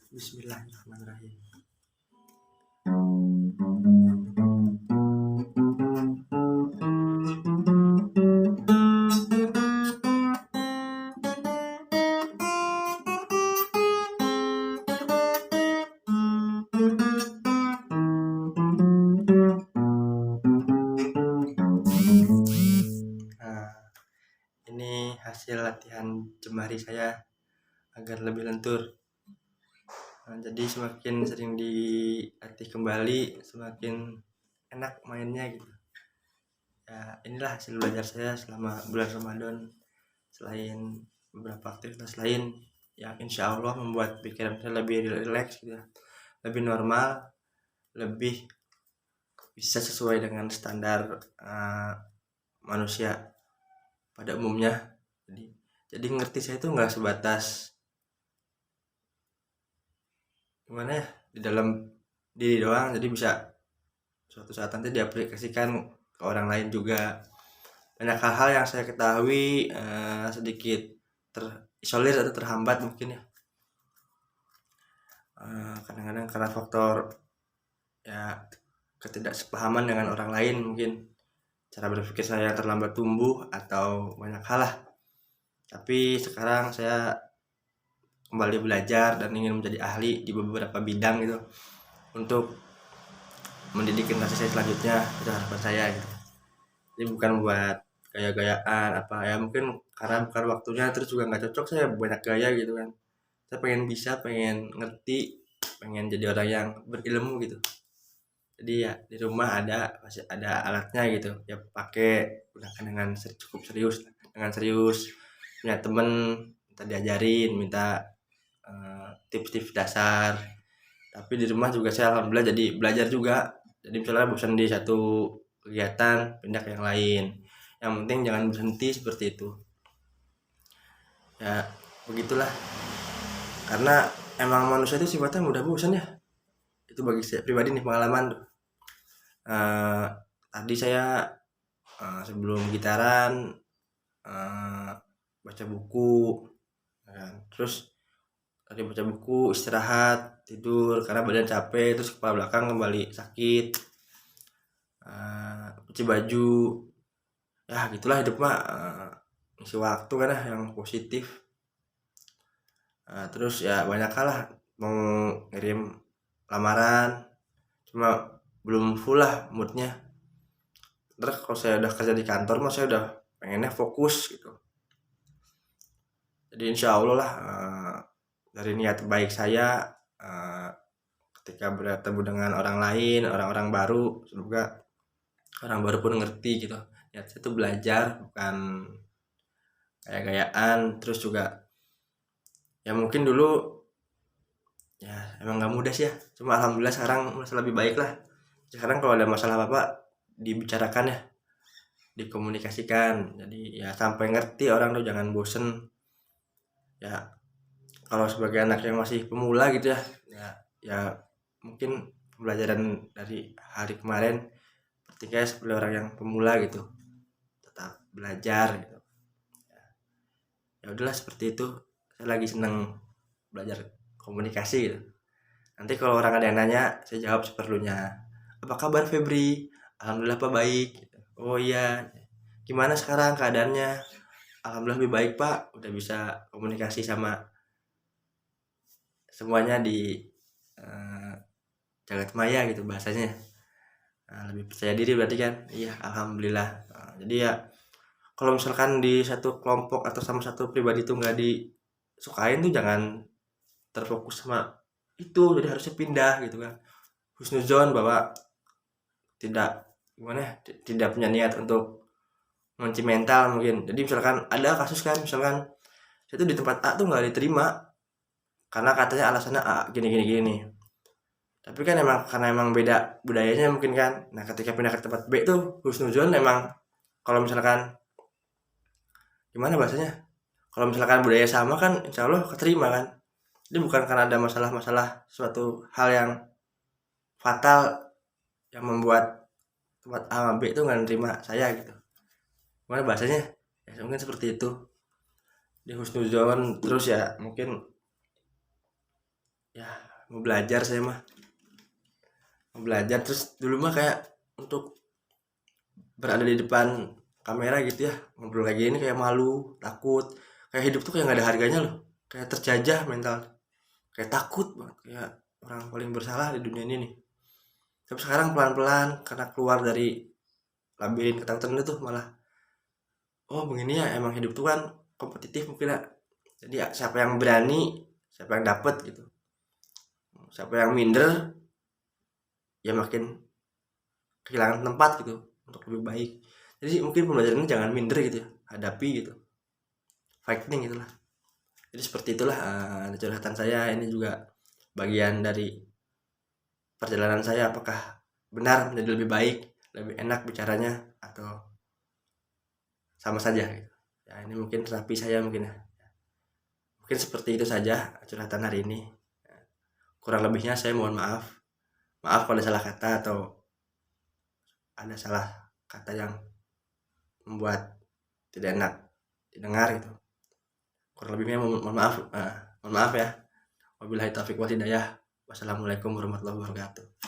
Bismillahirrahmanirrahim. Nah, ini hasil latihan jemari saya agar lebih lentur. Jadi semakin sering dilatih kembali, semakin enak mainnya gitu. Ya, inilah hasil belajar saya selama bulan Ramadan. Selain beberapa aktivitas lain yang insya Allah membuat pikiran saya lebih rileks gitu ya, lebih normal, lebih bisa sesuai dengan standar manusia pada umumnya. Jadi ngerti saya itu nggak sebatas gimana ya di dalam diri doang, jadi bisa suatu saat nanti diaplikasikan ke orang lain juga. Banyak hal-hal yang saya ketahui sedikit terisolir atau terhambat mungkin ya, kadang-kadang karena faktor ya ketidaksepahaman dengan orang lain, mungkin cara berpikir saya terlambat tumbuh atau banyak hal lah. Tapi sekarang saya kembali belajar dan ingin menjadi ahli di beberapa bidang gitu untuk mendidik generasi saya selanjutnya, itu harapan saya gitu. Jadi bukan buat gaya-gayaan apa ya, mungkin karena bukan waktunya, terus juga nggak cocok saya banyak gaya gitu kan. Saya pengen ngerti, pengen jadi orang yang berilmu gitu. Jadi ya di rumah masih ada alatnya gitu ya, pakai gunakan dengan cukup serius, dengan serius. Punya temen minta diajarin, minta tips-tips dasar. Tapi di rumah juga saya alhamdulillah jadi belajar juga. Jadi misalnya bosan di satu kegiatan, pindah ke yang lain. Yang penting jangan berhenti seperti itu. Ya begitulah. Karena emang manusia itu sifatnya mudah bosan ya. Itu bagi saya pribadi nih pengalaman tuh. Tadi saya sebelum gitaran baca buku, kan. Terus tadi baca buku, istirahat, tidur karena badan capek, terus kepala belakang kembali sakit. Cuci baju, ya gitulah hidup mah, ngisi waktu kan ya yang positif. Terus ya banyak hal lah, mau ngirim lamaran cuma belum full lah moodnya. Terus kalau saya udah kerja di kantor mah saya udah pengennya fokus gitu. Jadi insya Allah lah, dari niat baik saya, ketika bertemu dengan orang lain, orang-orang baru, semoga orang baru pun ngerti gitu. Niat saya tuh belajar, bukan gaya-gayaan. Terus juga ya mungkin dulu ya emang nggak mudah sih ya, cuma alhamdulillah sekarang masih lebih baik lah. Sekarang kalau ada masalah apa dibicarakan ya, dikomunikasikan, jadi ya sampai ngerti orang tuh, jangan bosen ya. Kalau sebagai anak yang masih pemula gitu ya, ya mungkin pembelajaran dari hari kemarin ketika seperti orang yang pemula gitu, tetap belajar gitu. Ya udahlah seperti itu, saya lagi seneng belajar komunikasi gitu. Nanti kalau orang ada yang nanya, saya jawab seperlunya. Apa kabar Febri? Alhamdulillah Pak baik. Oh iya, gimana sekarang keadaannya? Alhamdulillah lebih baik Pak, udah bisa komunikasi sama semuanya di jagat maya gitu bahasanya. Lebih percaya diri berarti kan? Iya, alhamdulillah. Jadi ya kalau misalkan di satu kelompok atau sama satu pribadi itu nggak disukain tuh jangan terfokus sama itu, jadi harusnya pindah gitu kan. Husnuzon bahwa tidak gimana ya, tidak punya niat untuk mengunci mental mungkin. Jadi misalkan ada kasus kan, misalkan saya tuh di tempat A tuh nggak diterima karena katanya alasannya A gini gini gini. Tapi kan emang karena emang beda budayanya mungkin kan. Nah ketika pindah ke tempat B tuh husnuzon, emang kalau misalkan gimana bahasanya, kalau misalkan budaya sama kan insya Allah keterima kan. Jadi bukan karena ada masalah-masalah suatu hal yang fatal yang membuat tempat A sama B itu nggak nerima saya gitu. Gimana bahasanya? Ya mungkin seperti itu. Di husnuzon terus ya mungkin ya mau belajar saya mah, mau belajar. Terus dulu mah kayak untuk berada di depan kamera gitu ya, ngobrol lagi ini kayak malu, takut, kayak hidup tuh kayak nggak ada harganya loh, kayak terjajah mental, kayak takut banget, kayak orang paling bersalah di dunia ini nih. Tapi sekarang pelan-pelan karena keluar dari labirin ketakutan itu malah, oh begini ya emang hidup tuh kan kompetitif mungkin ya. Jadi ya, siapa yang berani, siapa yang dapet gitu. Siapa yang minder, ya makin kehilangan tempat gitu untuk lebih baik. Jadi mungkin pembelajarannya jangan minder gitu ya, hadapi gitu, fighting gitu lah. Jadi seperti itulah curhatan saya. Ini juga bagian dari perjalanan saya, apakah benar menjadi lebih baik, lebih enak bicaranya, atau sama saja gitu. Ya ini mungkin terapi saya mungkin ya. Mungkin seperti itu saja curhatan hari ini. Kurang lebihnya saya mohon maaf. Maaf kalau ada salah kata atau ada salah kata yang membuat tidak enak didengar gitu. Kurang lebihnya mohon maaf. Mohon maaf ya. Wabillahi taufiq wal hidayah. Wassalamualaikum warahmatullahi wabarakatuh.